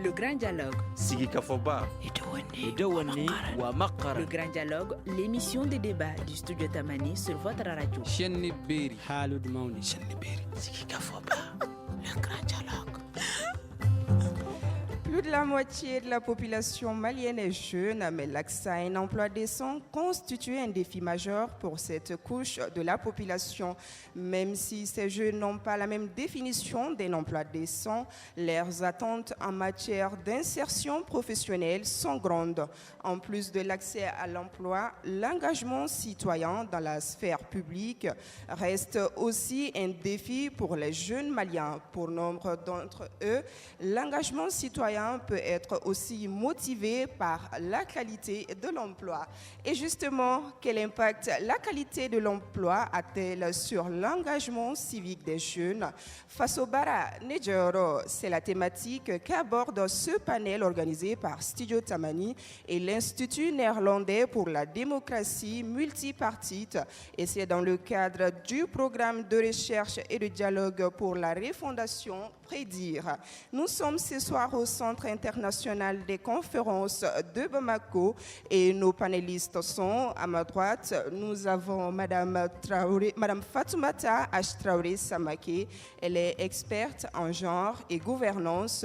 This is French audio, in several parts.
Le grand dialogue. Sigikafoba. Le grand dialogue, l'émission de débat du studio Tamani sur votre radio. Le grand dialogue. Plus de la moitié de la population malienne est jeune, mais l'accès à un emploi décent constitue un défi majeur pour cette couche de la population. Même si ces jeunes n'ont pas la même définition d'un emploi décent, leurs attentes en matière d'insertion professionnelle sont grandes. En plus de l'accès à l'emploi, l'engagement citoyen dans la sphère publique reste aussi un défi pour les jeunes Maliens. Pour nombre d'entre eux, l'engagement citoyen peut être aussi motivé par la qualité de l'emploi. Et justement, quel impact la qualité de l'emploi a-t-elle sur l'engagement civique des jeunes? Fasobara Nejoro, c'est la thématique qu'aborde ce panel organisé par Studio Tamani et l'Institut néerlandais pour la démocratie multipartite. Et c'est dans le cadre du programme de recherche et de dialogue pour la refondation Prédire. Nous sommes ce soir au Centre international des conférences de Bamako et nos panélistes sont à ma droite. Nous avons Madame Fatoumata Traoré Samake, elle est experte en genre et gouvernance.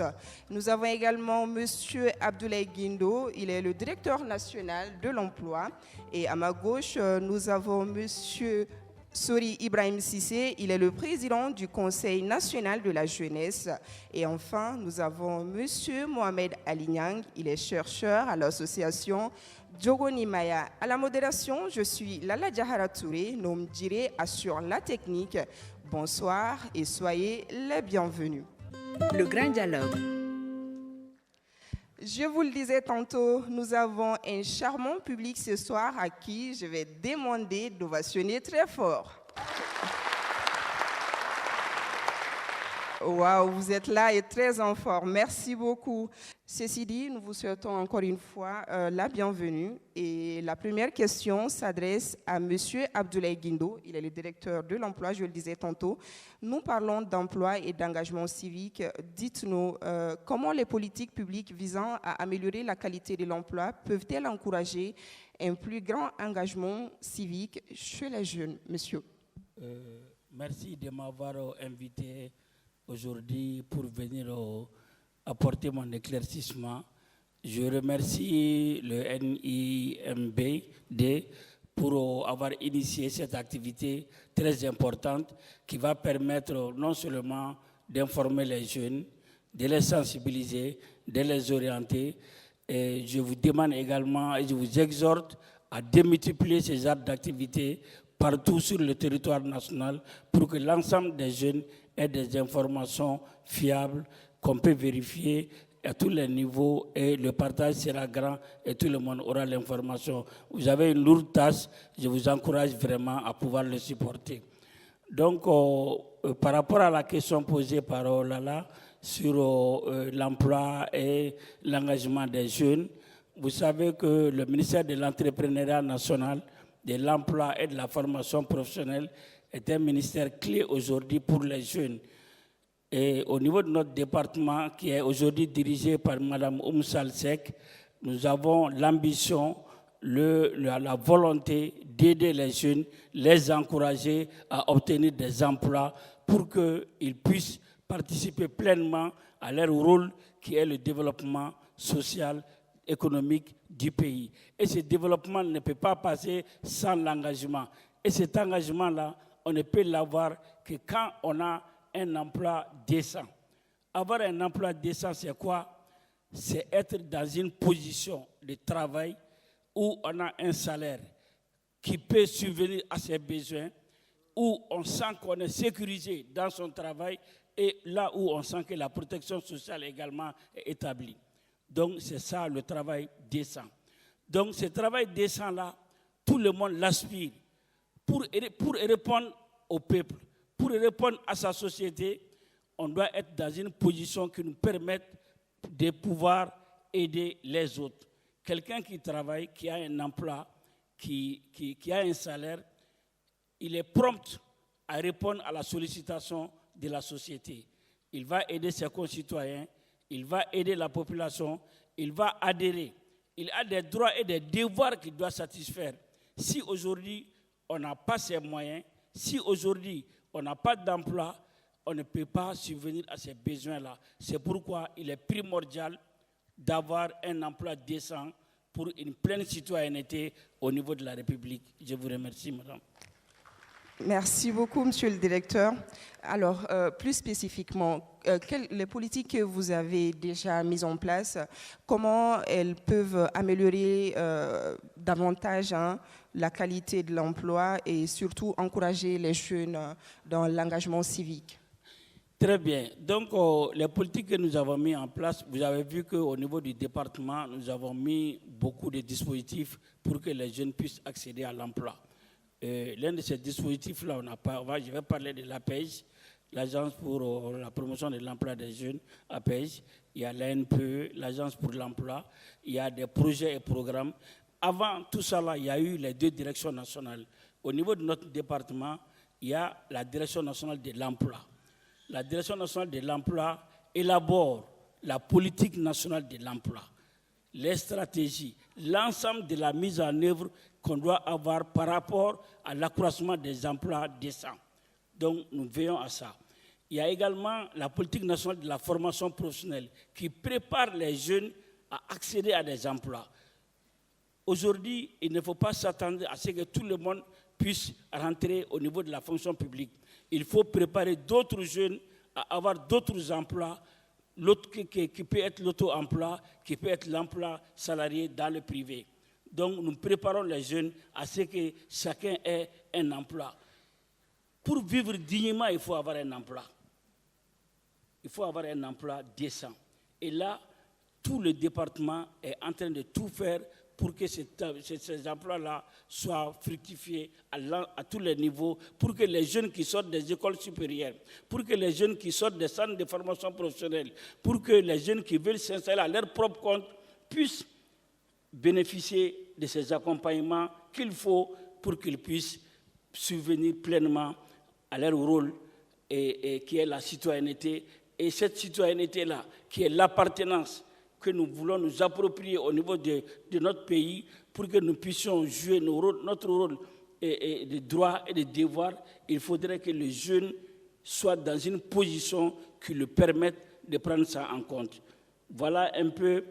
Nous avons également Monsieur Abdoulaye Guindo, il est le directeur national de l'emploi. Et à ma gauche, nous avons Monsieur Sori Ibrahim Sissé, il est le président du Conseil national de la jeunesse. Et enfin, nous avons M. Mohamed Alignang, il est chercheur à l'association Djogoni Maya. À la modération, je suis Lala Diahara Touré, Nom Diré assure la technique. Bonsoir et soyez les bienvenus. Le grand dialogue. Je vous le disais tantôt, nous avons un charmant public ce soir à qui je vais demander d'ovationner très fort. Waouh, vous êtes là et très en forme. Merci beaucoup. Ceci dit, nous vous souhaitons encore une fois la bienvenue. Et la première question s'adresse à M. Abdoulaye Guindo. Il est le directeur de l'emploi, je le disais tantôt. Nous parlons d'emploi et d'engagement civique. Dites-nous, comment les politiques publiques visant à améliorer la qualité de l'emploi peuvent-elles encourager un plus grand engagement civique chez les jeunes, monsieur? Merci de m'avoir invité aujourd'hui pour venir apporter mon éclaircissement. Je remercie le NIMBD pour avoir initié cette activité très importante qui va permettre non seulement d'informer les jeunes, de les sensibiliser, de les orienter. Et je vous demande également et je vous exhorte à démultiplier ces genres d'activités partout sur le territoire national pour que l'ensemble des jeunes aient des informations fiables qu'on peut vérifier à tous les niveaux et le partage sera grand et tout le monde aura l'information. Vous avez une lourde tâche, je vous encourage vraiment à pouvoir le supporter. Donc, par rapport à la question posée par Lala sur l'emploi et l'engagement des jeunes, vous savez que le ministère de l'Entrepreneuriat national, de l'emploi et de la formation professionnelle est un ministère clé aujourd'hui pour les jeunes. Et au niveau de notre département, qui est aujourd'hui dirigé par Mme Oumsal Sek, nous avons l'ambition, la volonté d'aider les jeunes, les encourager à obtenir des emplois pour qu'ils puissent participer pleinement à leur rôle qui est le développement social, économique du pays. Et ce développement ne peut pas passer sans l'engagement. Et cet engagement-là, on ne peut l'avoir que quand on a un emploi décent. Avoir un emploi décent, c'est quoi? C'est être dans une position de travail où on a un salaire qui peut subvenir à ses besoins, où on sent qu'on est sécurisé dans son travail et là où on sent que la protection sociale également est établie. Donc, c'est ça le travail décent. Donc, ce travail décent-là, tout le monde l'aspire pour répondre au peuple, pour répondre à sa société. On doit être dans une position qui nous permette de pouvoir aider les autres. Quelqu'un qui travaille, qui a un emploi, qui a un salaire, il est prompt à répondre à la sollicitation de la société. Il va aider ses concitoyens, il va aider la population, il va adhérer. Il a des droits et des devoirs qu'il doit satisfaire. Si aujourd'hui, on n'a pas ces moyens, si aujourd'hui, on n'a pas d'emploi, on ne peut pas subvenir à ces besoins-là. C'est pourquoi il est primordial d'avoir un emploi décent pour une pleine citoyenneté au niveau de la République. Je vous remercie, madame. Merci beaucoup, monsieur le directeur. Alors, plus spécifiquement, les politiques que vous avez déjà mises en place, comment elles peuvent améliorer davantage la qualité de l'emploi et surtout encourager les jeunes dans l'engagement civique? Très bien. Donc, les politiques que nous avons mis en place, vous avez vu qu'au niveau du département, nous avons mis beaucoup de dispositifs pour que les jeunes puissent accéder à l'emploi. L'un de ces dispositifs-là, je vais parler de l'APEJ, l'Agence pour la promotion de l'emploi des jeunes, APEJ. Il y a l'ANPE, l'Agence pour l'emploi. Il y a des projets et programmes. Avant tout ça, là, il y a eu les 2 directions nationales. Au niveau de notre département, il y a la Direction nationale de l'emploi. La Direction nationale de l'emploi élabore la politique nationale de l'emploi, les stratégies, l'ensemble de la mise en œuvre qu'on doit avoir par rapport à l'accroissement des emplois décents. Donc, nous veillons à ça. Il y a également la politique nationale de la formation professionnelle qui prépare les jeunes à accéder à des emplois. Aujourd'hui, il ne faut pas s'attendre à ce que tout le monde puisse rentrer au niveau de la fonction publique. Il faut préparer d'autres jeunes à avoir d'autres emplois, l'autre qui peut être l'auto-emploi, qui peut être l'emploi salarié dans le privé. Donc, nous préparons les jeunes à ce que chacun ait un emploi. Pour vivre dignement, il faut avoir un emploi. Il faut avoir un emploi décent. Et là, tout le département est en train de tout faire pour que ces emplois-là soient fructifiés à tous les niveaux, pour que les jeunes qui sortent des écoles supérieures, pour que les jeunes qui sortent des centres de formation professionnelle, pour que les jeunes qui veulent s'installer à leur propre compte puissent bénéficier de ces accompagnements qu'il faut pour qu'ils puissent subvenir pleinement à leur rôle et qui est la citoyenneté. Et cette citoyenneté-là, qui est l'appartenance que nous voulons nous approprier au niveau de notre pays pour que nous puissions jouer notre rôle de droits et de devoirs, il faudrait que les jeunes soient dans une position qui leur permette de prendre ça en compte. Voilà un peu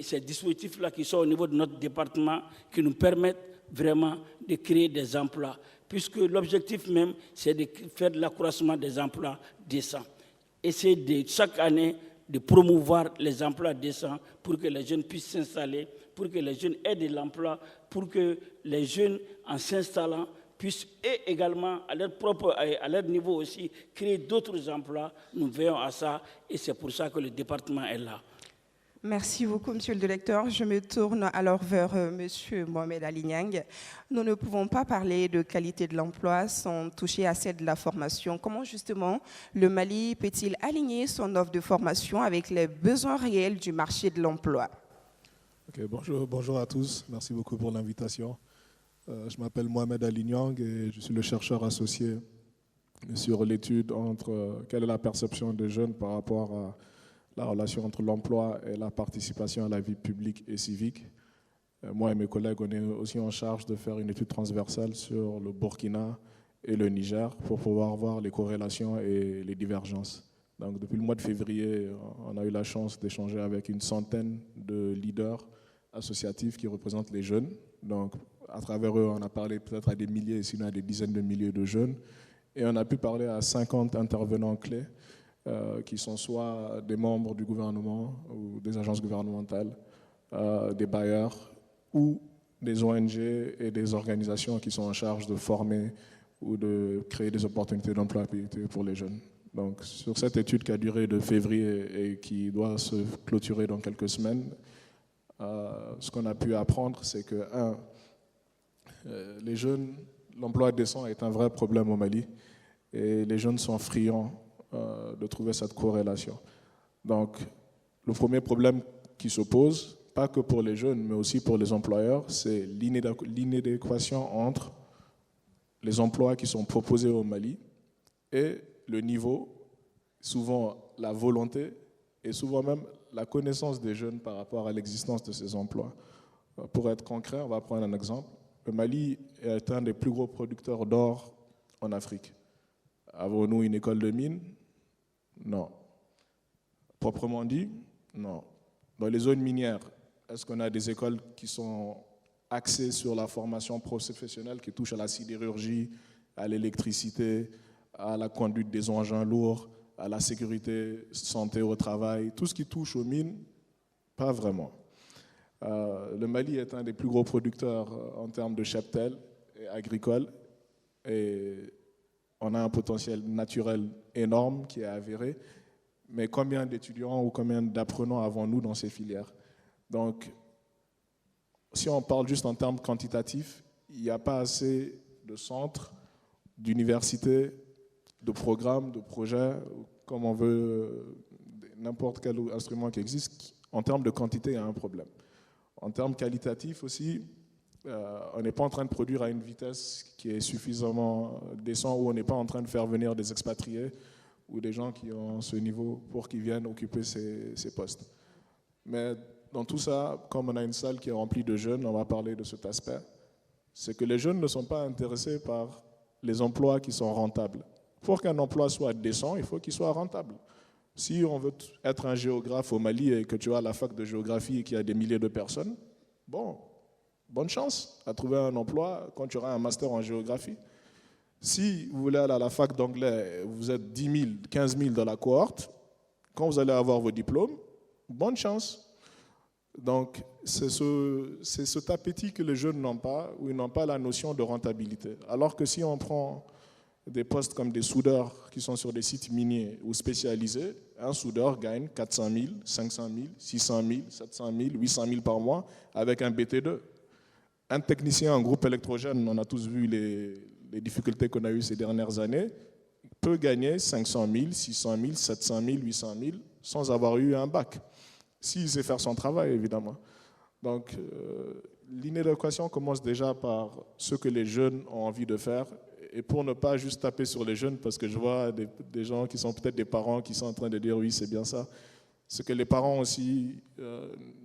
ces dispositifs-là qui sont au niveau de notre département qui nous permettent vraiment de créer des emplois, puisque l'objectif même, c'est de faire de l'accroissement des emplois décents. Essayer de chaque année de promouvoir les emplois décents pour que les jeunes puissent s'installer, pour que les jeunes aient de l'emploi, pour que les jeunes, en s'installant, puissent et également, à leur niveau aussi, créer d'autres emplois. Nous veillons à ça et c'est pour ça que le département est là. Merci beaucoup, monsieur le directeur. Je me tourne alors vers monsieur Mohamed Ali Niang. Nous ne pouvons pas parler de qualité de l'emploi sans toucher à celle de la formation. Comment justement le Mali peut-il aligner son offre de formation avec les besoins réels du marché de l'emploi? Bonjour à tous. Merci beaucoup pour l'invitation. Je m'appelle Mohamed Ali Niang et je suis le chercheur associé sur l'étude entre quelle est la perception des jeunes par rapport à la relation entre l'emploi et la participation à la vie publique et civique. Moi et mes collègues, on est aussi en charge de faire une étude transversale sur le Burkina et le Niger pour pouvoir voir les corrélations et les divergences. Donc, depuis le mois de février, on a eu la chance d'échanger avec une centaine de leaders associatifs qui représentent les jeunes. Donc, à travers eux, on a parlé peut-être à des milliers, sinon à des dizaines de milliers de jeunes. Et on a pu parler à 50 intervenants clés qui sont soit des membres du gouvernement ou des agences gouvernementales, des bailleurs ou des ONG et des organisations qui sont en charge de former ou de créer des opportunités d'emploi pour les jeunes. Donc, sur cette étude qui a duré de février et qui doit se clôturer dans quelques semaines, ce qu'on a pu apprendre, c'est que, les jeunes, l'emploi décent est un vrai problème au Mali et les jeunes sont friands de trouver cette corrélation. Donc, le premier problème qui se pose, pas que pour les jeunes, mais aussi pour les employeurs, c'est l'inadéquation entre les emplois qui sont proposés au Mali et le niveau, souvent la volonté et souvent même la connaissance des jeunes par rapport à l'existence de ces emplois. Pour être concret, on va prendre un exemple. Le Mali est un des plus gros producteurs d'or en Afrique. Avons-nous une école de mine? Non. Proprement dit, non. Dans les zones minières, est-ce qu'on a des écoles qui sont axées sur la formation professionnelle qui touche à la sidérurgie, à l'électricité, à la conduite des engins lourds, à la sécurité, santé au travail, tout ce qui touche aux mines? Pas vraiment. Le Mali est un des plus gros producteurs en termes de cheptel agricole et on a un potentiel naturel énorme qui est avéré. Mais combien d'étudiants ou combien d'apprenants avons-nous dans ces filières? Donc, si on parle juste en termes quantitatifs, il n'y a pas assez de centres, d'universités, de programmes, de projets, comme on veut, n'importe quel instrument qui existe. En termes de quantité, il y a un problème. En termes qualitatifs aussi, on n'est pas en train de produire à une vitesse qui est suffisamment décente, ou on n'est pas en train de faire venir des expatriés ou des gens qui ont ce niveau pour qu'ils viennent occuper ces postes. Mais dans tout ça, comme on a une salle qui est remplie de jeunes, on va parler de cet aspect, c'est que les jeunes ne sont pas intéressés par les emplois qui sont rentables. Pour qu'un emploi soit décent, il faut qu'il soit rentable. Si on veut être un géographe au Mali et que tu as la fac de géographie et qu'il y a des milliers de personnes, bon, bonne chance à trouver un emploi quand tu auras un master en géographie. Si vous voulez aller à la fac d'anglais, vous êtes 10 000, 15 000 dans la cohorte, quand vous allez avoir vos diplômes, bonne chance. Donc, c'est cet appétit que les jeunes n'ont pas, ou ils n'ont pas la notion de rentabilité. Alors que si on prend des postes comme des soudeurs qui sont sur des sites miniers ou spécialisés, un soudeur gagne 400 000, 500 000, 600 000, 700 000, 800 000 par mois avec un BT2. Un technicien en groupe électrogène, on a tous vu les difficultés qu'on a eues ces dernières années, peut gagner 500 000, 600 000, 700 000, 800 000 sans avoir eu un bac. S'il sait faire son travail, évidemment. Donc, l'inadéquation commence déjà par ce que les jeunes ont envie de faire. Et pour ne pas juste taper sur les jeunes, parce que je vois des gens qui sont peut-être des parents qui sont en train de dire oui, c'est bien ça, c'est que les parents aussi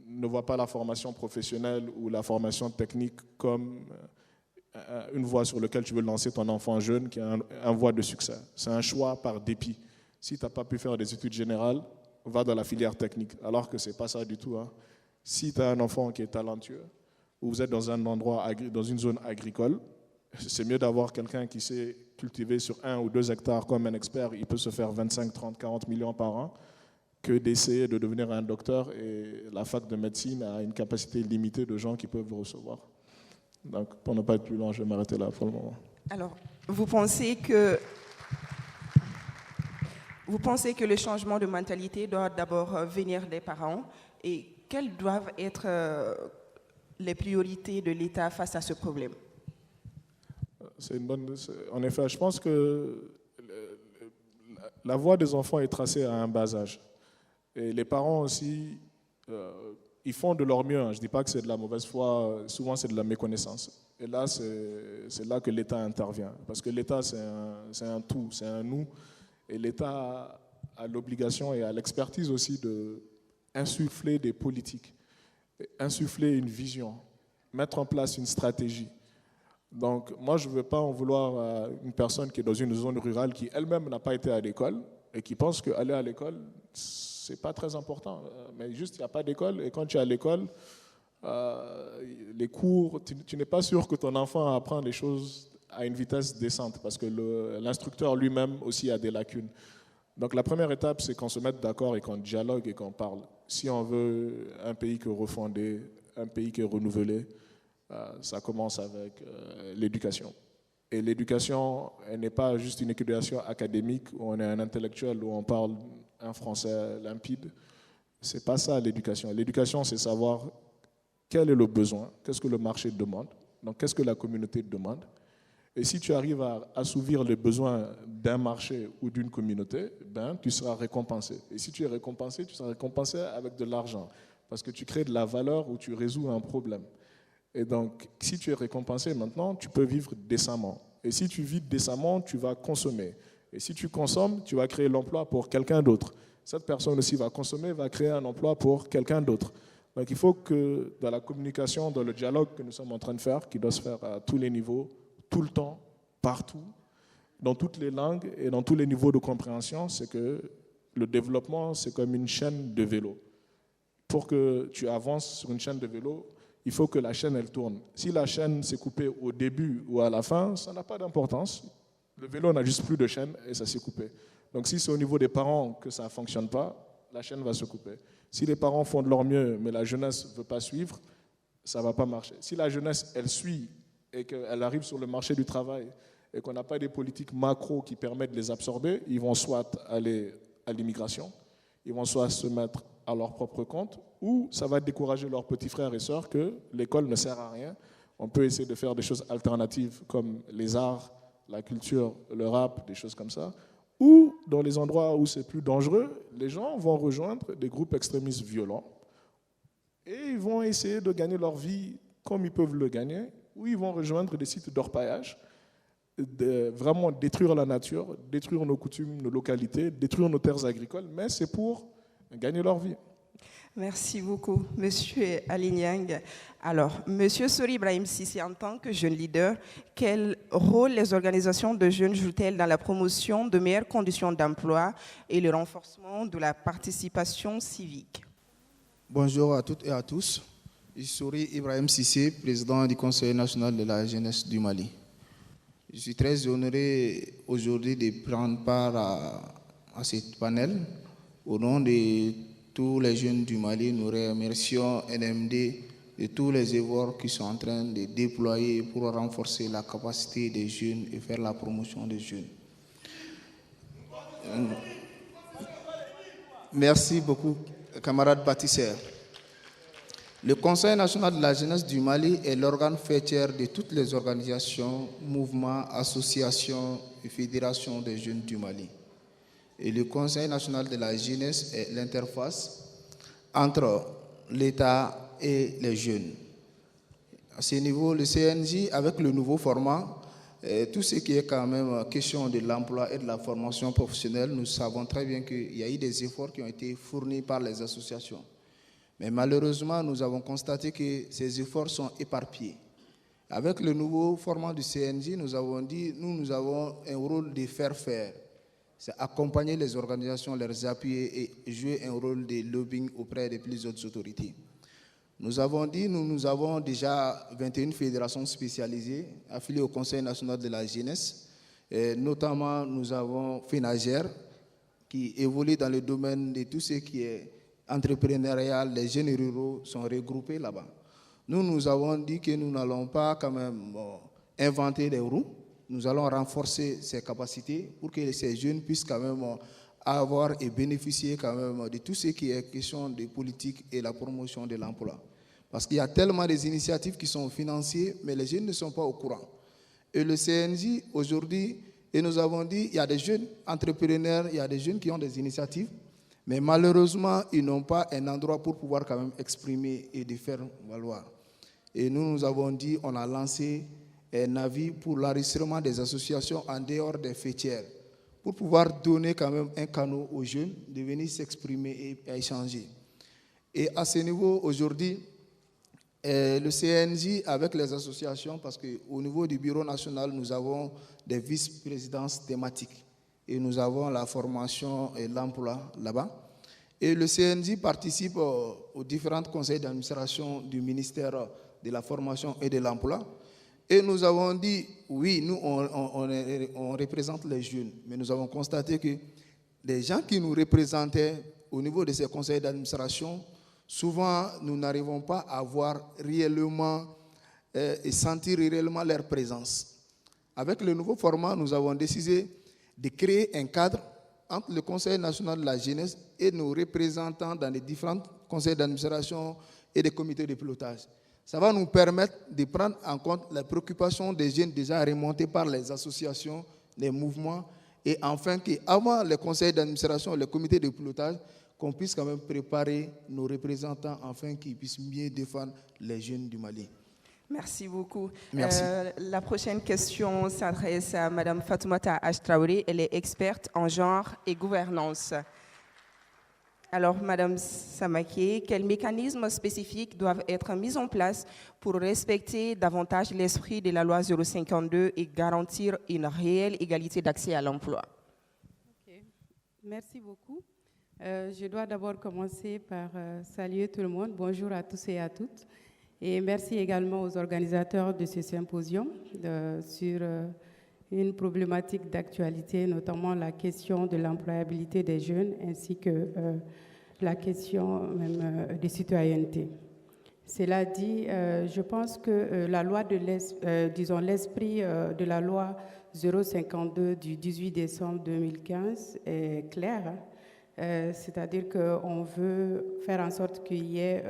ne voient pas la formation professionnelle ou la formation technique comme une voie sur laquelle tu veux lancer ton enfant jeune, qui est un voie de succès. C'est un choix par dépit. Si tu n'as pas pu faire des études générales, va dans la filière technique, alors que ce n'est pas ça du tout. Hein. Si tu as un enfant qui est talentueux, ou vous êtes dans un endroit, dans une zone agricole, c'est mieux d'avoir quelqu'un qui sait cultiver sur 1 ou 2 hectares comme un expert, il peut se faire 25, 30, 40 millions par an, que d'essayer de devenir un docteur, et la fac de médecine a une capacité limitée de gens qui peuvent le recevoir. Donc, pour ne pas être plus long, je vais m'arrêter là pour le moment. Alors, vous pensez que le changement de mentalité doit d'abord venir des parents, et quelles doivent être les priorités de l'État face à ce problème? En effet, je pense que la voie des enfants est tracée à un bas âge. Et les parents aussi, ils font de leur mieux. Hein. Je ne dis pas que c'est de la mauvaise foi, souvent c'est de la méconnaissance. Et là, c'est là que l'État intervient. Parce que l'État, c'est un tout, c'est un nous. Et l'État a l'obligation et a l'expertise aussi d'insuffler des politiques, insuffler une vision, mettre en place une stratégie. Donc, moi, je ne veux pas en vouloir à une personne qui est dans une zone rurale qui elle-même n'a pas été à l'école et qui pense qu'aller à l'école, ce n'est pas très important. Mais juste, il n'y a pas d'école. Et quand tu es à l'école, les cours, tu n'es pas sûr que ton enfant apprend les choses à une vitesse décente parce que l'instructeur lui-même aussi a des lacunes. Donc, la première étape, c'est qu'on se mette d'accord et qu'on dialogue et qu'on parle. Si on veut un pays qui est refondé, un pays qui est renouvelé, ça commence avec l'éducation. Et l'éducation, elle n'est pas juste une éducation académique où on est un intellectuel, où on parle un français limpide. Ce n'est pas ça l'éducation. L'éducation, c'est savoir quel est le besoin, qu'est-ce que le marché demande, donc qu'est-ce que la communauté demande. Et si tu arrives à assouvir les besoins d'un marché ou d'une communauté, ben, tu seras récompensé. Et si tu es récompensé, tu seras récompensé avec de l'argent, parce que tu crées de la valeur ou tu résous un problème. Et donc, si tu es récompensé maintenant, tu peux vivre décemment. Et si tu vis décemment, tu vas consommer. Et si tu consommes, tu vas créer l'emploi pour quelqu'un d'autre. cette personne aussi va consommer, va créer un emploi pour quelqu'un d'autre. Donc il faut que dans la communication, dans le dialogue que nous sommes en train de faire, qui doit se faire à tous les niveaux, tout le temps, partout, dans toutes les langues et dans tous les niveaux de compréhension, c'est que le développement, c'est comme une chaîne de vélo. Pour que tu avances sur une chaîne de vélo, il faut que la chaîne, elle tourne. Si la chaîne s'est coupée au début ou à la fin, ça n'a pas d'importance. Le vélo n'a juste plus de chaîne et ça s'est coupé. Donc si c'est au niveau des parents que ça ne fonctionne pas, la chaîne va se couper. Si les parents font de leur mieux, mais la jeunesse ne veut pas suivre, ça ne va pas marcher. Si la jeunesse, elle suit et qu'elle arrive sur le marché du travail et qu'on n'a pas des politiques macro qui permettent de les absorber, ils vont soit aller à l'immigration, ils vont soit se mettre à leur propre compte, ou ça va décourager leurs petits frères et sœurs que l'école ne sert à rien. On peut essayer de faire des choses alternatives comme les arts, la culture, le rap, des choses comme ça. Ou dans les endroits où c'est plus dangereux, les gens vont rejoindre des groupes extrémistes violents et ils vont essayer de gagner leur vie comme ils peuvent le gagner, ou ils vont rejoindre des sites d'orpaillage, vraiment détruire la nature, détruire nos coutumes, nos localités, détruire nos terres agricoles, mais c'est pour gagner leur vie. Merci beaucoup, Monsieur Ali Niang. Alors, Monsieur Sori Ibrahim Cissé, en tant que jeune leader, quel rôle les organisations de jeunes jouent-elles dans la promotion de meilleures conditions d'emploi et le renforcement de la participation civique? Bonjour à toutes et à tous. Je suis Sori Ibrahim Cissé, président du Conseil national de la jeunesse du Mali. Je suis très honoré aujourd'hui de prendre part à ce panel. Au nom de tous les jeunes du Mali, nous remercions NMD de tous les efforts qu'ils sont en train de déployer pour renforcer la capacité des jeunes et faire la promotion des jeunes. Merci beaucoup, camarades bâtisseurs. Le Conseil national de la jeunesse du Mali est l'organe fêtière de toutes les organisations, mouvements, associations et fédérations des jeunes du Mali. Et le Conseil national de la jeunesse est l'interface entre l'État et les jeunes. À ce niveau, le CNJ, avec le nouveau format, tout ce qui est quand même question de l'emploi et de la formation professionnelle, nous savons très bien qu'il y a eu des efforts qui ont été fournis par les associations. Mais malheureusement, nous avons constaté que ces efforts sont éparpillés. Avec le nouveau format du CNJ, nous avons dit, nous avons un rôle de faire. C'est accompagner les organisations, les appuyer et jouer un rôle de lobbying auprès des plus hautes autorités. Nous avons dit, nous avons déjà 21 fédérations spécialisées affiliées au Conseil national de la jeunesse. Et notamment, nous avons FENAGER qui évolue dans le domaine de tout ce qui est entrepreneurial. Les jeunes ruraux sont regroupés là-bas. Nous avons dit que nous n'allons pas quand même inventer des roues. Nous allons renforcer ces capacités pour que ces jeunes puissent quand même avoir et bénéficier quand même de tout ce qui est question de politique et la promotion de l'emploi. Parce qu'il y a tellement des initiatives qui sont financées, mais les jeunes ne sont pas au courant. Et le CNJ, aujourd'hui, et nous avons dit, il y a des jeunes entrepreneurs, il y a des jeunes qui ont des initiatives, mais malheureusement, ils n'ont pas un endroit pour pouvoir quand même exprimer et de faire valoir. Et nous avons dit, on a lancé un avis pour l'enregistrement des associations en dehors des fêtières, pour pouvoir donner quand même un canal aux jeunes de venir s'exprimer et échanger. Et à ce niveau, aujourd'hui, le CNJ avec les associations, parce qu'au niveau du bureau national, nous avons des vice-présidences thématiques et nous avons la formation et l'emploi là-bas. Et le CNJ participe aux différents conseils d'administration du ministère de la formation et de l'emploi. Et nous avons dit, oui, nous, on représente les jeunes, mais nous avons constaté que les gens qui nous représentaient au niveau de ces conseils d'administration, souvent, nous n'arrivons pas à voir réellement et sentir réellement leur présence. Avec le nouveau format, nous avons décidé de créer un cadre entre le Conseil national de la jeunesse et nos représentants dans les différents conseils d'administration et des comités de pilotage. Ça va nous permettre de prendre en compte les préoccupations des jeunes déjà remontées par les associations, les mouvements, et enfin qu'avant les conseils d'administration, les comités de pilotage, qu'on puisse quand même préparer nos représentants afin qu'ils puissent mieux défendre les jeunes du Mali. Merci beaucoup. Merci. La prochaine question s'adresse à Mme Fatoumata Ashtraouri. Elle est experte en genre et gouvernance. Alors, Madame Samaké, quels mécanismes spécifiques doivent être mis en place pour respecter davantage l'esprit de la loi 052 et garantir une réelle égalité d'accès à l'emploi? Okay. Merci beaucoup. Je dois d'abord commencer par saluer tout le monde. Bonjour à tous et à toutes. Et merci également aux organisateurs de ce symposium sur une problématique d'actualité, notamment la question de l'employabilité des jeunes ainsi que la question même de citoyenneté. Cela dit, je pense que la loi l'esprit de la loi 052 du 18 décembre 2015 est clair. C'est-à-dire qu'on veut faire en sorte qu'il y ait,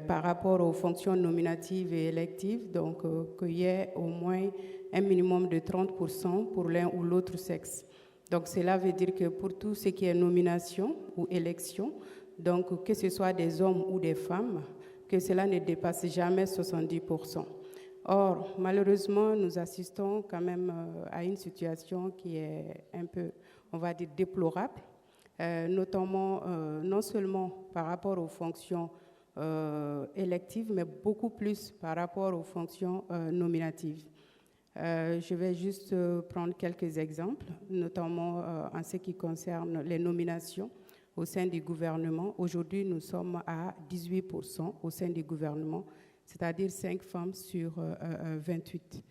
par rapport aux fonctions nominatives et électives, donc qu'il y ait au moins un minimum de 30% pour l'un ou l'autre sexe. Donc cela veut dire que pour tout ce qui est nomination ou élection, donc que ce soit des hommes ou des femmes, que cela ne dépasse jamais 70%. Or, malheureusement, nous assistons quand même à une situation qui est un peu, on va dire, déplorable. Notamment non seulement par rapport aux fonctions électives, mais beaucoup plus par rapport aux fonctions nominatives. Je vais juste prendre quelques exemples, notamment en ce qui concerne les nominations au sein du gouvernement. Aujourd'hui, nous sommes à 18% au sein du gouvernement, c'est-à-dire 5 femmes sur 28.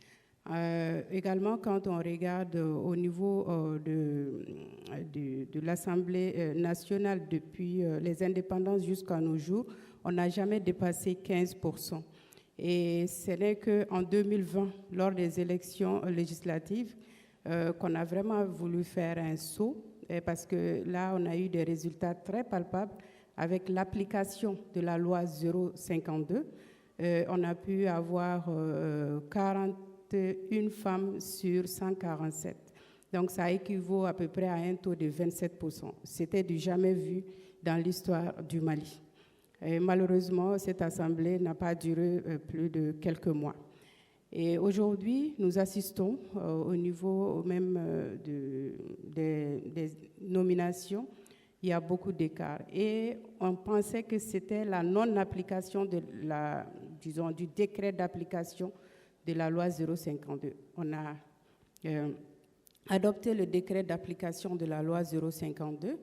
Également, quand on regarde au niveau de l'Assemblée nationale depuis les indépendances jusqu'à nos jours, on n'a jamais dépassé 15%. Et ce n'est qu'en 2020, lors des élections législatives, qu'on a vraiment voulu faire un saut, parce que là, on a eu des résultats très palpables avec l'application de la loi 052. On a pu avoir 41 femmes sur 147. Donc, ça équivaut à peu près à un taux de 27%. C'était du jamais vu dans l'histoire du Mali. Et malheureusement, cette assemblée n'a pas duré plus de quelques mois. Et aujourd'hui, nous assistons au niveau même des nominations. Il y a beaucoup d'écarts. Et on pensait que c'était la non-application du décret d'application de la loi 052. On a adopté le décret d'application de la loi 052,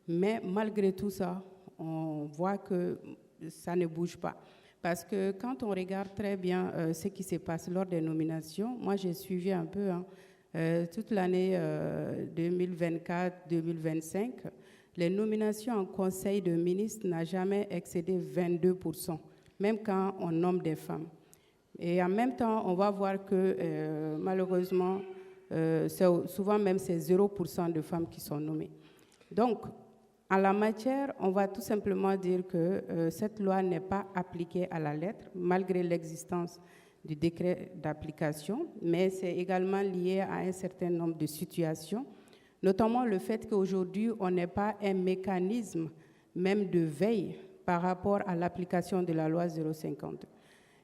mais malgré tout ça, on voit que ça ne bouge pas. Parce que quand on regarde très bien ce qui se passe lors des nominations, moi j'ai suivi un peu toute l'année 2024-2025, les nominations en conseil de ministres n'ont jamais excédé 22%, même quand on nomme des femmes. Et en même temps, on va voir que malheureusement, souvent même c'est 0% de femmes qui sont nommées. Donc, en la matière, on va tout simplement dire que cette loi n'est pas appliquée à la lettre, malgré l'existence du décret d'application, mais c'est également lié à un certain nombre de situations, notamment le fait qu'aujourd'hui, on n'ait pas un mécanisme même de veille par rapport à l'application de la loi 052.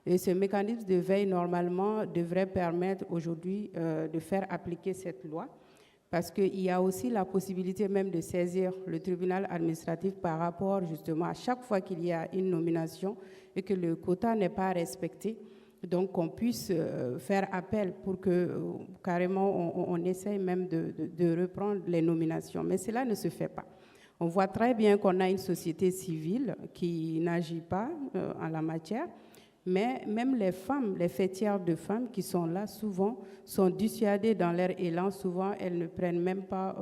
Et ce mécanisme de veille, normalement, devrait permettre aujourd'hui de faire appliquer cette loi, parce qu'il y a aussi la possibilité même de saisir le tribunal administratif par rapport justement à chaque fois qu'il y a une nomination et que le quota n'est pas respecté, donc qu'on puisse faire appel pour que carrément on essaye même de reprendre les nominations. Mais cela ne se fait pas. On voit très bien qu'on a une société civile qui n'agit pas en la matière. Mais même les femmes, les fêtières de femmes qui sont là, souvent, sont dissuadées dans leur élan. Souvent, elles ne prennent même pas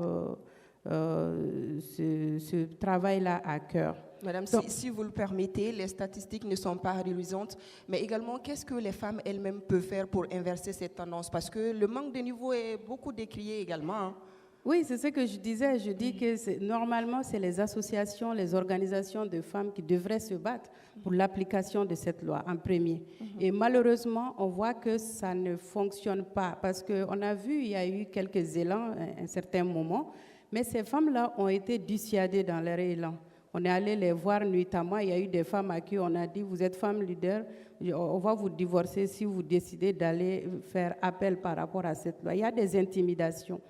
ce travail-là à cœur. Madame, Donc, si vous le permettez, les statistiques ne sont pas réluisantes, mais également, qu'est-ce que les femmes elles-mêmes peuvent faire pour inverser cette tendance? Parce que le manque de niveau est beaucoup décrié également. Hein. Oui, c'est ce que je disais. Je dis que normalement, c'est les associations, les organisations de femmes qui devraient se battre pour l'application de cette loi en premier. Et malheureusement, on voit que ça ne fonctionne pas parce qu'on a vu, il y a eu quelques élans à un certain moment, mais ces femmes-là ont été dissuadées dans leur élan. On est allé les voir nuitamment. Il y a eu des femmes à qui on a dit, vous êtes femme leader, on va vous divorcer si vous décidez d'aller faire appel par rapport à cette loi. Il y a des intimidations.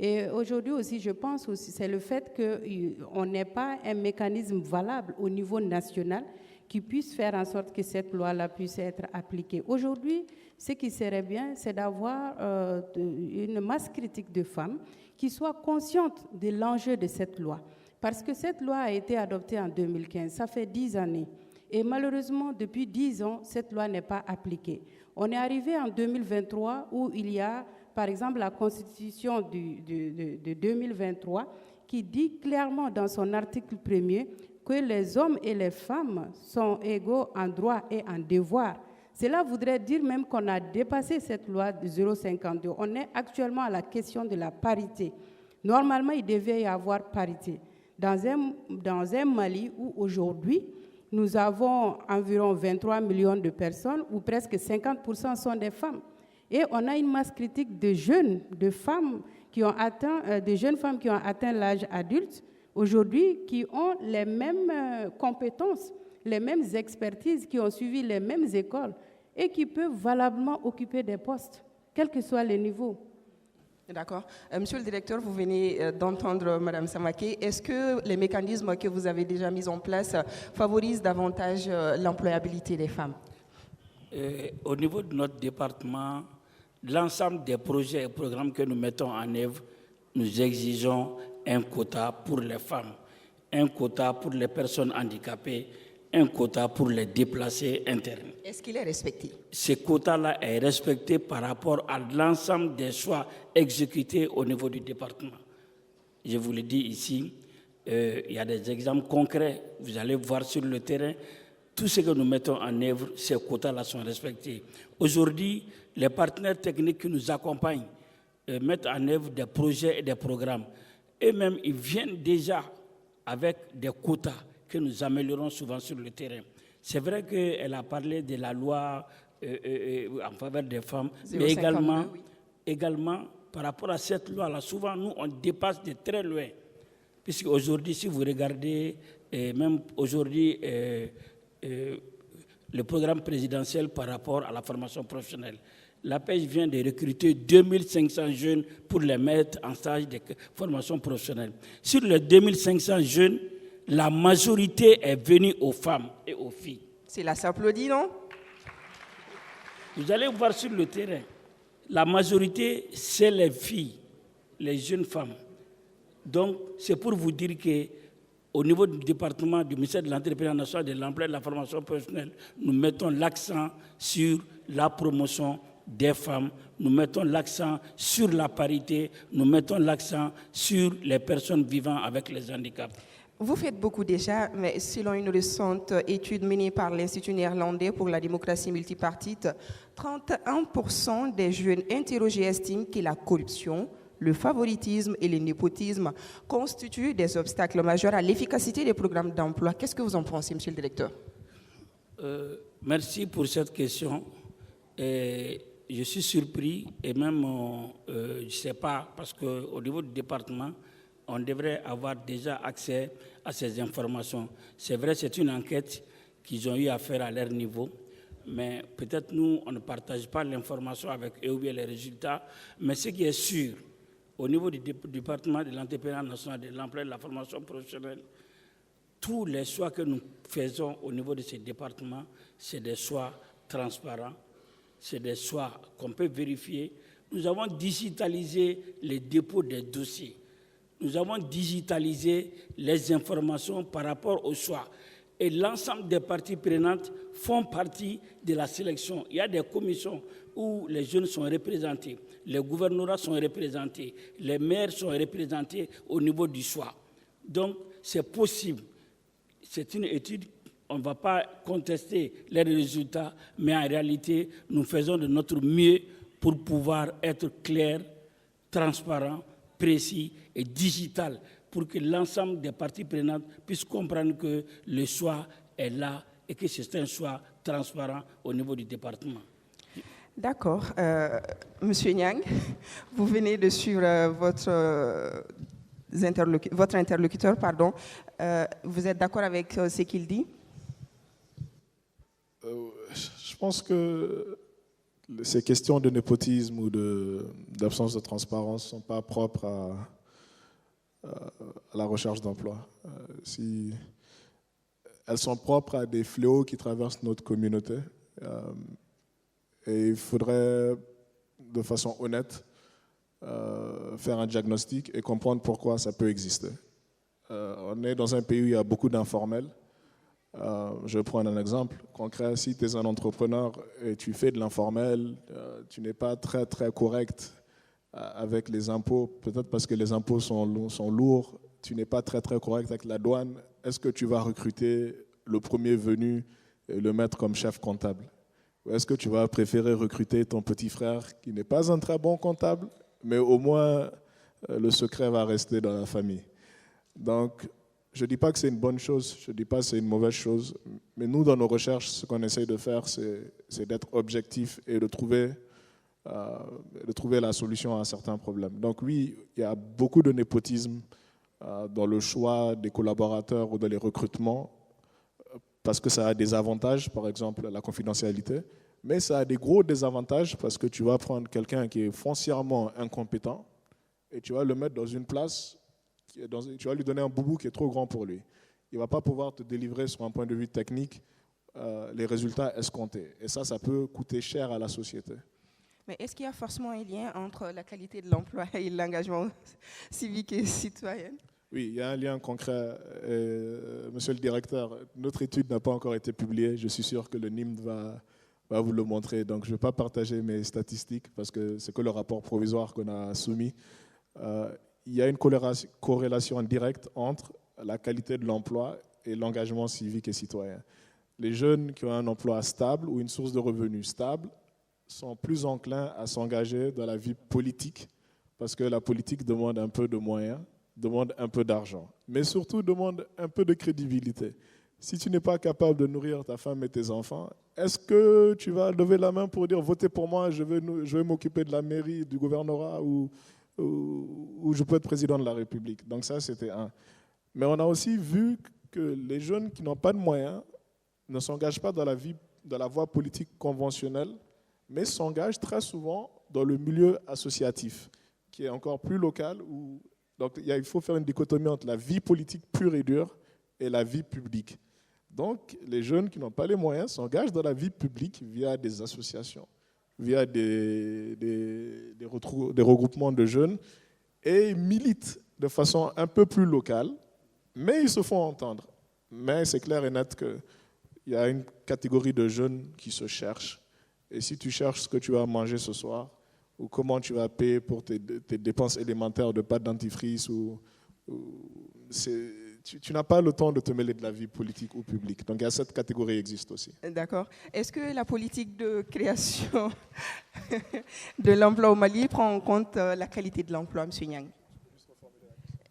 Et aujourd'hui aussi, je pense aussi, c'est le fait qu'on n'ait pas un mécanisme valable au niveau national qui puisse faire en sorte que cette loi-là puisse être appliquée. Aujourd'hui, ce qui serait bien, c'est d'avoir une masse critique de femmes qui soient conscientes de l'enjeu de cette loi. Parce que cette loi a été adoptée en 2015, ça fait 10 années. Et malheureusement, depuis 10 ans, cette loi n'est pas appliquée. On est arrivé en 2023 où il y a, par exemple, la Constitution de 2023 qui dit clairement dans son article 1er que les hommes et les femmes sont égaux en droit et en devoir. Cela voudrait dire même qu'on a dépassé cette loi de 0,52. On est actuellement à la question de la parité. Normalement, il devait y avoir parité. Dans un Mali où aujourd'hui, nous avons environ 23 millions de personnes, où presque 50% sont des femmes. Et on a une masse critique de jeunes femmes qui ont atteint l'âge adulte, aujourd'hui, qui ont les mêmes compétences, les mêmes expertises, qui ont suivi les mêmes écoles et qui peuvent valablement occuper des postes, quel que soit le niveau. D'accord. Monsieur le directeur, vous venez d'entendre Mme Samaké. Est-ce que les mécanismes que vous avez déjà mis en place favorisent davantage l'employabilité des femmes? Au niveau de notre département, l'ensemble des projets et programmes que nous mettons en œuvre, nous exigeons un quota pour les femmes, un quota pour les personnes handicapées, un quota pour les déplacés internes. Est-ce qu'il est respecté? Ce quota-là est respecté par rapport à l'ensemble des choix exécutés au niveau du département. Je vous le dis ici, il y a des exemples concrets. Vous allez voir sur le terrain, tout ce que nous mettons en œuvre, ces quotas-là sont respectés. Aujourd'hui, les partenaires techniques qui nous accompagnent mettent en œuvre des projets et des programmes. Eux-mêmes, ils viennent déjà avec des quotas que nous améliorons souvent sur le terrain. C'est vrai qu'elle a parlé de la loi en faveur des femmes, mais également, par rapport à cette loi-là, souvent, nous, on dépasse de très loin. Puisque aujourd'hui, si vous regardez, même aujourd'hui, le programme présidentiel par rapport à la formation professionnelle, l'APEJ vient de recruter 2500 jeunes pour les mettre en stage de formation professionnelle. Sur les 2500 jeunes, la majorité est venue aux femmes et aux filles. Cela s'applaudit, non? Vous allez voir sur le terrain, la majorité, c'est les filles, les jeunes femmes. Donc, c'est pour vous dire qu'au niveau du département du ministère de l'Entrepreneuriat national, de l'emploi et de la formation professionnelle, nous mettons l'accent sur la promotion des femmes, nous mettons l'accent sur la parité, nous mettons l'accent sur les personnes vivant avec les handicaps. Vous faites beaucoup déjà, mais selon une récente étude menée par l'Institut néerlandais pour la démocratie multipartite, 31% des jeunes interrogés estiment que la corruption, le favoritisme et le népotisme constituent des obstacles majeurs à l'efficacité des programmes d'emploi. Qu'est-ce que vous en pensez, monsieur le directeur? Merci pour cette question. Je suis surpris et même, je ne sais pas, parce qu'au niveau du département, on devrait avoir déjà accès à ces informations. C'est vrai, c'est une enquête qu'ils ont eu à faire à leur niveau, mais peut-être nous, on ne partage pas l'information avec eux ou bien les résultats, mais ce qui est sûr, au niveau du département de l'Entrepreneuriat national, de l'emploi et de la formation professionnelle, tous les choix que nous faisons au niveau de ces départements, c'est des choix transparents, c'est des choix qu'on peut vérifier. Nous avons digitalisé les dépôts des dossiers. Nous avons digitalisé les informations par rapport aux choix. Et l'ensemble des parties prenantes font partie de la sélection. Il y a des commissions où les jeunes sont représentés, les gouvernorats sont représentés, les maires sont représentés au niveau du choix. Donc, c'est possible. C'est une étude, on ne va pas contester les résultats, mais en réalité, nous faisons de notre mieux pour pouvoir être clairs, transparents, précis et digital pour que l'ensemble des parties prenantes puissent comprendre que le choix est là et que c'est un choix transparent au niveau du département. D'accord. Monsieur Nyang, vous venez de suivre votre interlocuteur. Vous êtes d'accord avec ce qu'il dit? Je pense que ces questions de népotisme ou d'absence de transparence ne sont pas propres à la recherche d'emploi. Si elles sont propres à des fléaux qui traversent notre communauté. Et il faudrait, de façon honnête, faire un diagnostic et comprendre pourquoi ça peut exister. On est dans un pays où il y a beaucoup d'informels. Je vais prendre un exemple concret. Si tu es un entrepreneur et tu fais de l'informel, tu n'es pas très, très correct avec les impôts, peut-être parce que les impôts sont lourds, tu n'es pas très, très correct avec la douane, est-ce que tu vas recruter le premier venu et le mettre comme chef comptable? Ou est-ce que tu vas préférer recruter ton petit frère qui n'est pas un très bon comptable, mais au moins le secret va rester dans la famille? Donc, je ne dis pas que c'est une bonne chose, je ne dis pas que c'est une mauvaise chose, mais nous, dans nos recherches, ce qu'on essaye de faire, c'est d'être objectif et de trouver la solution à certains problèmes. Donc oui, il y a beaucoup de népotisme dans le choix des collaborateurs ou dans les recrutements, parce que ça a des avantages, par exemple la confidentialité, mais ça a des gros désavantages parce que tu vas prendre quelqu'un qui est foncièrement incompétent et tu vas le mettre dans une place, tu vas lui donner un boubou qui est trop grand pour lui. Il ne va pas pouvoir te délivrer sur un point de vue technique les résultats escomptés. Et ça peut coûter cher à la société. Mais est-ce qu'il y a forcément un lien entre la qualité de l'emploi et l'engagement civique et citoyen? Oui, il y a un lien concret. Monsieur le directeur, notre étude n'a pas encore été publiée. Je suis sûr que le NIM va vous le montrer. Donc, je ne vais pas partager mes statistiques parce que c'est que le rapport provisoire qu'on a soumis. Il y a une corrélation directe entre la qualité de l'emploi et l'engagement civique et citoyen. Les jeunes qui ont un emploi stable ou une source de revenus stable sont plus enclins à s'engager dans la vie politique parce que la politique demande un peu de moyens, demande un peu d'argent, mais surtout demande un peu de crédibilité. Si tu n'es pas capable de nourrir ta femme et tes enfants, est-ce que tu vas lever la main pour dire « votez pour moi, je vais m'occuper de la mairie, du gouvernorat ou je peux être président de la République ». Donc ça, c'était un. Mais on a aussi vu que les jeunes qui n'ont pas de moyens ne s'engagent pas dans la voie politique conventionnelle, mais s'engagent très souvent dans le milieu associatif, qui est encore plus local. Donc il faut faire une dichotomie entre la vie politique pure et dure et la vie publique. Donc les jeunes qui n'ont pas les moyens s'engagent dans la vie publique via des associations, via des regroupements de jeunes, et militent de façon un peu plus locale, mais ils se font entendre. Mais c'est clair et net qu'il y a une catégorie de jeunes qui se cherchent. Et si tu cherches ce que tu vas manger ce soir, ou comment tu vas payer pour tes dépenses élémentaires de pâte dentifrice, tu n'as pas le temps de te mêler de la vie politique ou publique. Donc cette catégorie existe aussi. D'accord. Est-ce que la politique de création de l'emploi au Mali prend en compte la qualité de l'emploi, M. Niang?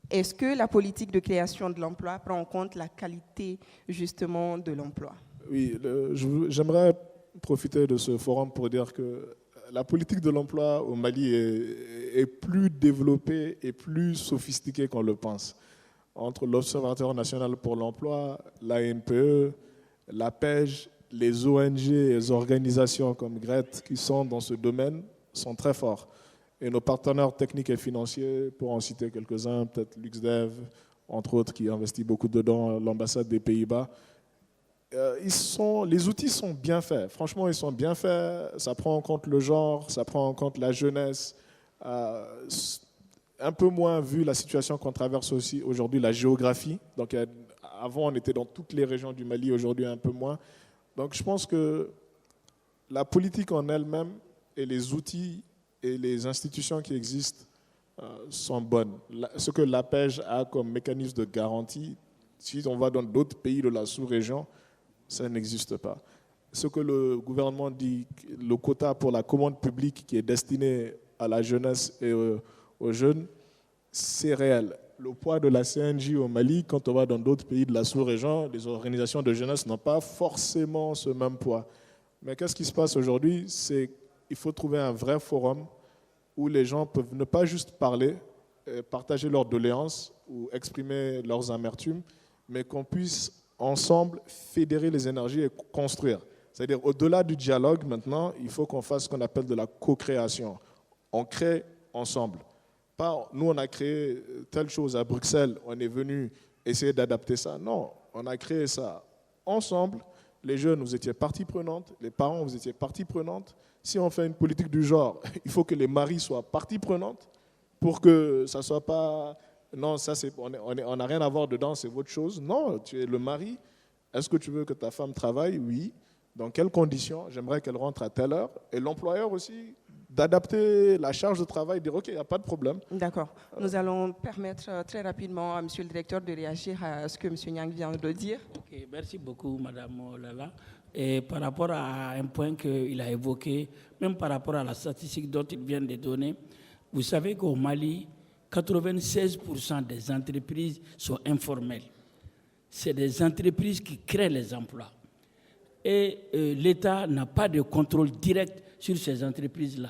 Est-ce que la politique de création de l'emploi prend en compte la qualité justement de l'emploi? Oui, j'aimerais profiter de ce forum pour dire que la politique de l'emploi au Mali est plus développée et plus sophistiquée qu'on le pense. Entre l'Observatoire national pour l'emploi, l'ANPE, l'APEJ, les ONG et les organisations comme GRET qui sont dans ce domaine sont très forts. Et nos partenaires techniques et financiers, pour en citer quelques-uns, peut-être LuxDev, entre autres, qui investit beaucoup dedans, l'ambassade des Pays-Bas, les outils sont bien faits. Franchement, ils sont bien faits. Ça prend en compte le genre, ça prend en compte la jeunesse. Un peu moins vu la situation qu'on traverse aussi aujourd'hui, la géographie. Donc, avant, on était dans toutes les régions du Mali, aujourd'hui un peu moins. Donc, je pense que la politique en elle-même et les outils et les institutions qui existent sont bonnes. Ce que l'APEJ a comme mécanisme de garantie, si on va dans d'autres pays de la sous-région, ça n'existe pas. Ce que le gouvernement dit, le quota pour la commande publique qui est destiné à la jeunesse et aux jeunes, c'est réel. Le poids de la CNJ au Mali, quand on va dans d'autres pays de la sous-région, les organisations de jeunesse n'ont pas forcément ce même poids. Mais qu'est-ce qui se passe aujourd'hui? C'est qu'il faut trouver un vrai forum où les gens peuvent ne pas juste parler, partager leurs doléances ou exprimer leurs amertumes, mais qu'on puisse ensemble fédérer les énergies et construire. C'est-à-dire, au-delà du dialogue, maintenant, il faut qu'on fasse ce qu'on appelle de la co-création. On crée ensemble. Pas, nous, on a créé telle chose à Bruxelles, on est venu essayer d'adapter ça. Non, on a créé ça ensemble. Les jeunes, vous étiez partie prenante. Les parents, vous étiez partie prenante. Si on fait une politique du genre, il faut que les maris soient partie prenante pour que ça ne soit pas... Non, ça, on n'a rien à voir dedans, c'est votre chose. Non, tu es le mari. Est-ce que tu veux que ta femme travaille? Oui. Dans quelles conditions? J'aimerais qu'elle rentre à telle heure. Et l'employeur aussi, d'adapter la charge de travail, dire OK, il n'y a pas de problème. D'accord. Nous allons permettre très rapidement à Monsieur le directeur de réagir à ce que M. Nyang vient de dire. Okay, merci beaucoup, Madame Lala. Et par rapport à un point qu'il a évoqué, même par rapport à la statistique dont il vient de donner, vous savez qu'au Mali, 96% des entreprises sont informelles. C'est des entreprises qui créent les emplois. Et l'État n'a pas de contrôle direct sur ces entreprises-là.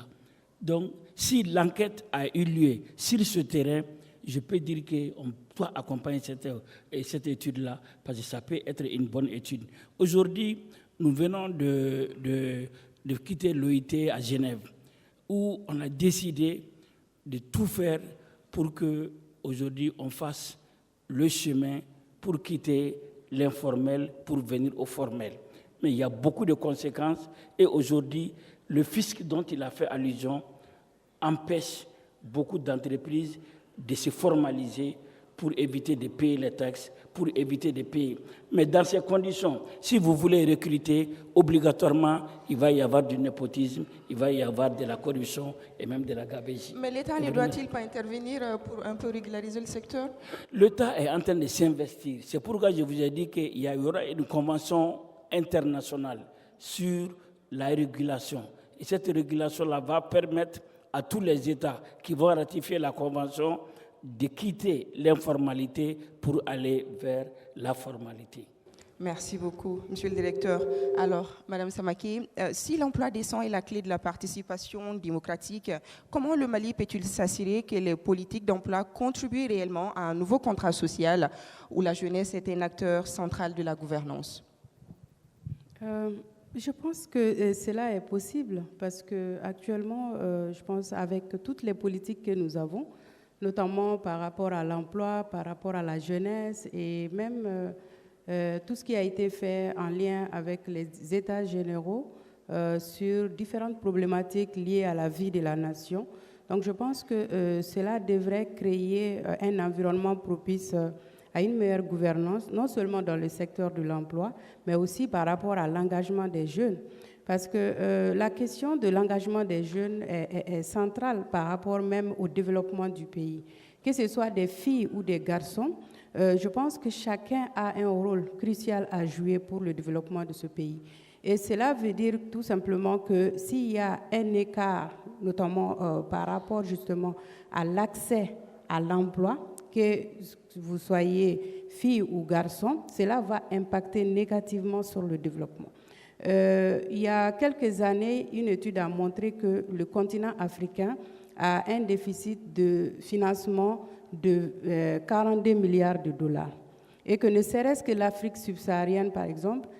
Donc, si l'enquête a eu lieu sur ce terrain, je peux dire qu'on doit accompagner cette étude-là, parce que ça peut être une bonne étude. Aujourd'hui, nous venons de quitter l'OIT à Genève, où on a décidé de tout faire pour qu'aujourd'hui, on fasse le chemin pour quitter l'informel, pour venir au formel. Mais il y a beaucoup de conséquences et aujourd'hui, le fisc dont il a fait allusion empêche beaucoup d'entreprises de se formaliser pour éviter de payer les taxes, pour éviter de payer. Mais dans ces conditions, si vous voulez recruter, obligatoirement, il va y avoir du népotisme, il va y avoir de la corruption et même de la gabegie. Mais l'État ne doit-il pas intervenir pour un peu régulariser le secteur? L'État est en train de s'investir. C'est pourquoi je vous ai dit qu'il y aura une convention internationale sur la régulation. Et cette régulation-là va permettre à tous les États qui vont ratifier la convention de quitter l'informalité pour aller vers la formalité. Merci beaucoup, Monsieur le directeur. Alors, Madame Samaki, si l'emploi décent est la clé de la participation démocratique, comment le Mali peut-il s'assurer que les politiques d'emploi contribuent réellement à un nouveau contrat social où la jeunesse est un acteur central de la gouvernance? Je pense que cela est possible parce qu'actuellement, je pense avec toutes les politiques que nous avons, notamment par rapport à l'emploi, par rapport à la jeunesse et même tout ce qui a été fait en lien avec les États généraux sur différentes problématiques liées à la vie de la nation. Donc je pense que cela devrait créer un environnement propice à une meilleure gouvernance, non seulement dans le secteur de l'emploi, mais aussi par rapport à l'engagement des jeunes. Parce que la question de l'engagement des jeunes est centrale par rapport même au développement du pays. Que ce soit des filles ou des garçons, je pense que chacun a un rôle crucial à jouer pour le développement de ce pays. Et cela veut dire tout simplement que s'il y a un écart, notamment par rapport justement à l'accès à l'emploi, que vous soyez fille ou garçon, cela va impacter négativement sur le développement. Il y a quelques années, une étude a montré que le continent africain a un déficit de financement de 42 milliards de dollars. Et que ne serait-ce que l'Afrique subsaharienne, par exemple,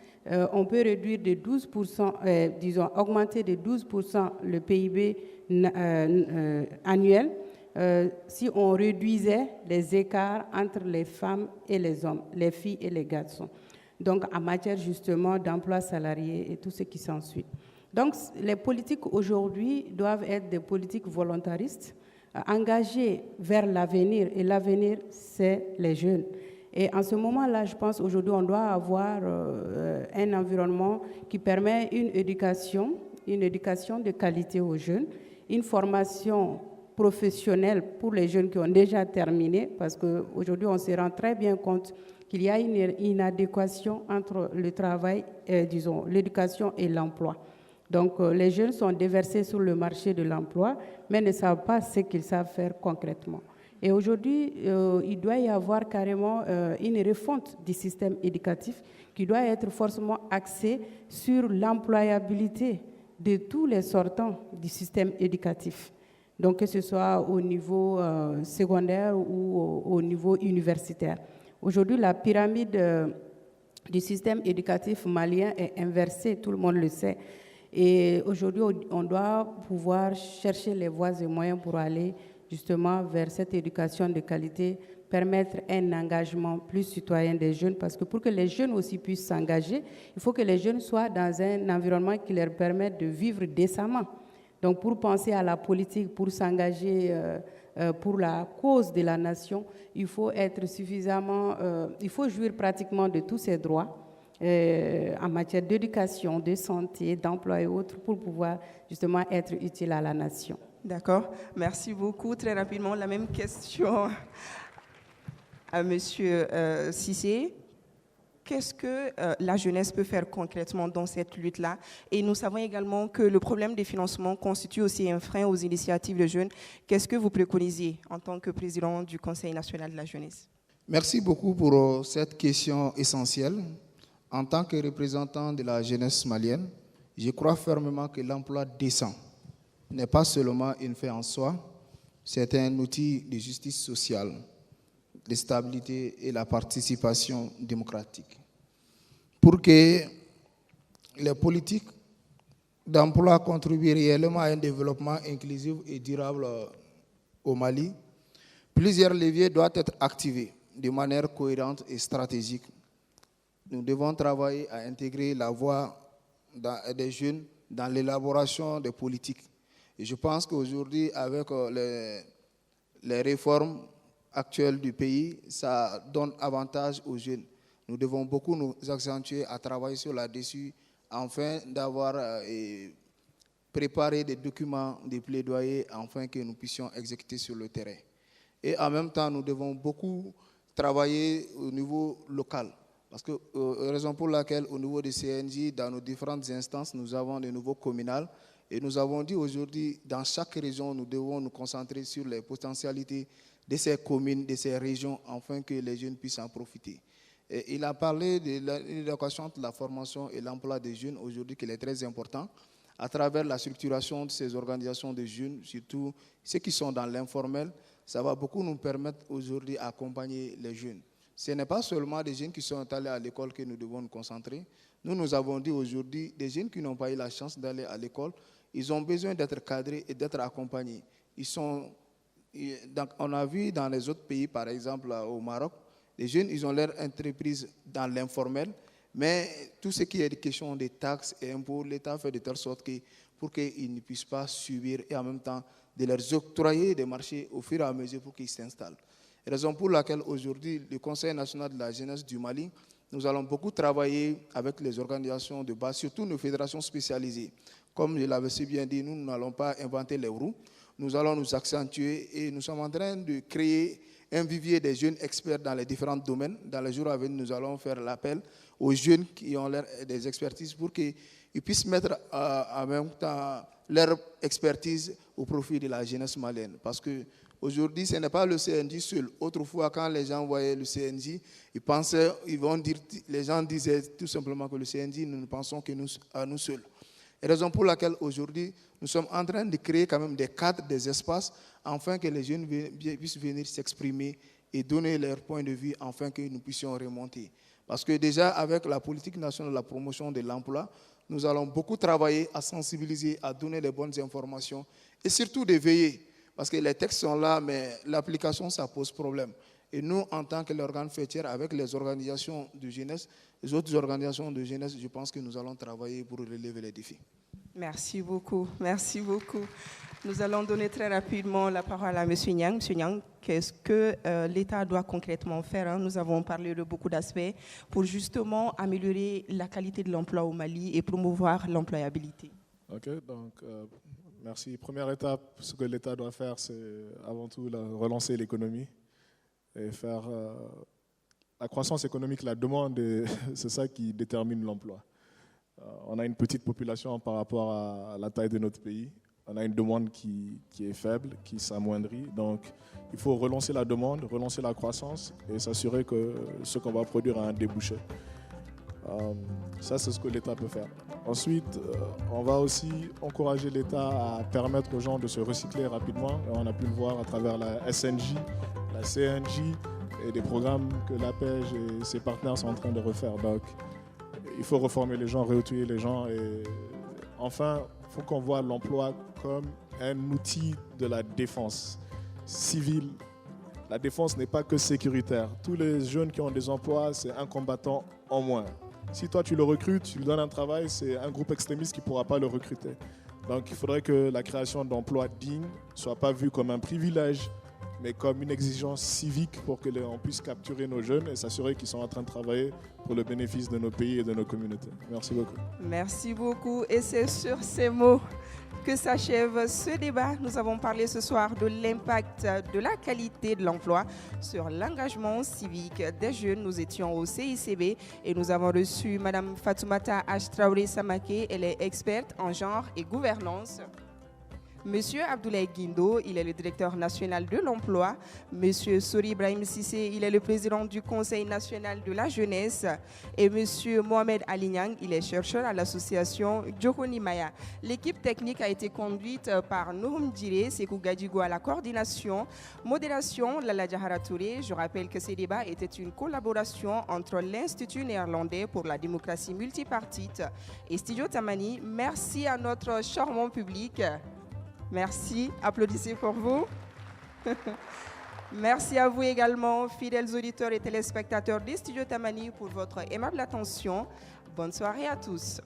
on peut réduire de 12%, augmenter de 12% le PIB annuel si on réduisait les écarts entre les femmes et les hommes, les filles et les garçons. Donc, en matière justement d'emploi salarié et tout ce qui s'ensuit. Donc, les politiques aujourd'hui doivent être des politiques volontaristes, engagées vers l'avenir. Et l'avenir, c'est les jeunes. Et en ce moment-là, je pense aujourd'hui, on doit avoir un environnement qui permet une éducation de qualité aux jeunes, une formation professionnelle pour les jeunes qui ont déjà terminé, parce qu'aujourd'hui, on se rend très bien compte qu'il y a une inadéquation entre le travail, l'éducation et l'emploi. Donc, les jeunes sont déversés sur le marché de l'emploi, mais ne savent pas ce qu'ils savent faire concrètement. Et aujourd'hui, il doit y avoir carrément une refonte du système éducatif qui doit être forcément axée sur l'employabilité de tous les sortants du système éducatif. Donc, que ce soit au niveau secondaire ou au niveau universitaire. Aujourd'hui, la pyramide du système éducatif malien est inversé, tout le monde le sait. Et aujourd'hui, on doit pouvoir chercher les voies et moyens pour aller justement vers cette éducation de qualité, permettre un engagement plus citoyen des jeunes, parce que pour que les jeunes aussi puissent s'engager, il faut que les jeunes soient dans un environnement qui leur permette de vivre décemment. Donc pour penser à la politique, pour s'engager pour la cause de la nation, il faut être suffisamment, il faut jouir pratiquement de tous ses droits en matière d'éducation, de santé, d'emploi et autres pour pouvoir justement être utile à la nation. D'accord, merci beaucoup. Très rapidement, la même question à Monsieur Cissé. Qu'est-ce que la jeunesse peut faire concrètement dans cette lutte-là? Et nous savons également que le problème des financements constitue aussi un frein aux initiatives de jeunes. Qu'est-ce que vous préconisez en tant que président du Conseil national de la jeunesse? Merci beaucoup pour cette question essentielle. En tant que représentant de la jeunesse malienne, je crois fermement que l'emploi décent n'est pas seulement une fin en soi, c'est un outil de justice sociale, de stabilité et la participation démocratique. Pour que les politiques d'emploi contribuent réellement à un développement inclusif et durable au Mali, plusieurs leviers doivent être activés de manière cohérente et stratégique. Nous devons travailler à intégrer la voix des jeunes dans l'élaboration des politiques. Et je pense qu'aujourd'hui, avec les réformes actuelles du pays, ça donne avantage aux jeunes. Nous devons beaucoup nous accentuer à travailler sur là-dessus afin d'avoir préparé des documents, des plaidoyers, afin que nous puissions exécuter sur le terrain. Et en même temps, nous devons beaucoup travailler au niveau local. Parce que, raison pour laquelle, au niveau des CNJ, dans nos différentes instances, nous avons des niveaux communaux. Et nous avons dit aujourd'hui, dans chaque région, nous devons nous concentrer sur les potentialités de ces communes, de ces régions, afin que les jeunes puissent en profiter. Et il a parlé de l'éducation entre la formation et l'emploi des jeunes, aujourd'hui, qui est très important, à travers la structuration de ces organisations de jeunes, surtout ceux qui sont dans l'informel. Ça va beaucoup nous permettre aujourd'hui d'accompagner les jeunes. Ce n'est pas seulement des jeunes qui sont allés à l'école que nous devons nous concentrer. Nous avons dit aujourd'hui, des jeunes qui n'ont pas eu la chance d'aller à l'école, ils ont besoin d'être cadrés et d'être accompagnés. On a vu dans les autres pays, par exemple au Maroc, les jeunes, ils ont leur entreprise dans l'informel, mais tout ce qui est question des taxes et impôts, l'État fait de telle sorte que pour qu'ils ne puissent pas subir et en même temps de leur octroyer des marchés au fur et à mesure pour qu'ils s'installent. Raison pour laquelle aujourd'hui, le Conseil national de la jeunesse du Mali, nous allons beaucoup travailler avec les organisations de base, surtout nos fédérations spécialisées. Comme je l'avais si bien dit, nous n'allons pas inventer les roues. Nous allons nous accentuer et nous sommes en train de créer un vivier des jeunes experts dans les différents domaines. Dans les jours à venir, nous allons faire l'appel aux jeunes qui ont des expertises pour qu'ils puissent mettre en même temps leur expertise au profit de la jeunesse malienne. Parce qu'aujourd'hui, ce n'est pas le CNJ seul. Autrefois, quand les gens voyaient le CNJ, les gens disaient tout simplement que le CNJ, nous ne pensons que à nous seuls. Et raison pour laquelle aujourd'hui, nous sommes en train de créer quand même des cadres, des espaces, afin que les jeunes puissent venir s'exprimer et donner leur point de vue, afin que nous puissions remonter. Parce que déjà, avec la politique nationale de la promotion de l'emploi, nous allons beaucoup travailler à sensibiliser, à donner les bonnes informations et surtout de veiller. Parce que les textes sont là, mais l'application, ça pose problème. Et nous, en tant que l'organe fêtière, avec les organisations de jeunesse, les autres organisations de jeunesse, je pense que nous allons travailler pour relever les défis. Merci beaucoup, merci beaucoup. Nous allons donner très rapidement la parole à M. Niang. M. Niang, qu'est-ce que l'État doit concrètement faire? Nous avons parlé de beaucoup d'aspects pour justement améliorer la qualité de l'emploi au Mali et promouvoir l'employabilité. Ok, donc merci. Première étape, ce que l'État doit faire, c'est avant tout relancer l'économie et faire la croissance économique, la demande, c'est ça qui détermine l'emploi. On a une petite population par rapport à la taille de notre pays. On a une demande qui est faible, qui s'amoindrit. Donc, il faut relancer la demande, relancer la croissance et s'assurer que ce qu'on va produire a un débouché. Ça, c'est ce que l'État peut faire. Ensuite, on va aussi encourager l'État à permettre aux gens de se recycler rapidement. On a pu le voir à travers la SNJ, la CNJ et des programmes que l'APEJ et ses partenaires sont en train de refaire. Donc, il faut reformer les gens, réoutiller les gens. Et enfin, il faut qu'on voit l'emploi comme un outil de la défense civile. La défense n'est pas que sécuritaire. Tous les jeunes qui ont des emplois, c'est un combattant en moins. Si toi, tu le recrutes, tu lui donnes un travail, c'est un groupe extrémiste qui ne pourra pas le recruter. Donc, il faudrait que la création d'emplois dignes ne soit pas vue comme un privilège, mais comme une exigence civique pour qu'on puisse capturer nos jeunes et s'assurer qu'ils sont en train de travailler pour le bénéfice de nos pays et de nos communautés. Merci beaucoup. Merci beaucoup. Et c'est sur ces mots que s'achève ce débat. Nous avons parlé ce soir de l'impact de la qualité de l'emploi sur l'engagement civique des jeunes. Nous étions au CICB et nous avons reçu Mme Fatoumata H. Samake. Elle est experte en genre et gouvernance. Monsieur Abdoulaye Guindo, il est le directeur national de l'emploi. Monsieur Sori Ibrahim Sissé, il est le président du Conseil national de la jeunesse. Et Monsieur Mohamed Alignang, il est chercheur à l'association Djokoni Maya. L'équipe technique a été conduite par Noum Djire, Sekou Gadjigo à la coordination, modération Lala Diahara Touré. Je rappelle que ces débats étaient une collaboration entre l'Institut néerlandais pour la démocratie multipartite et Studio Tamani. Merci à notre charmant public. Merci, applaudissez pour vous. Merci à vous également, fidèles auditeurs et téléspectateurs des Studios Tamani, pour votre aimable attention. Bonne soirée à tous.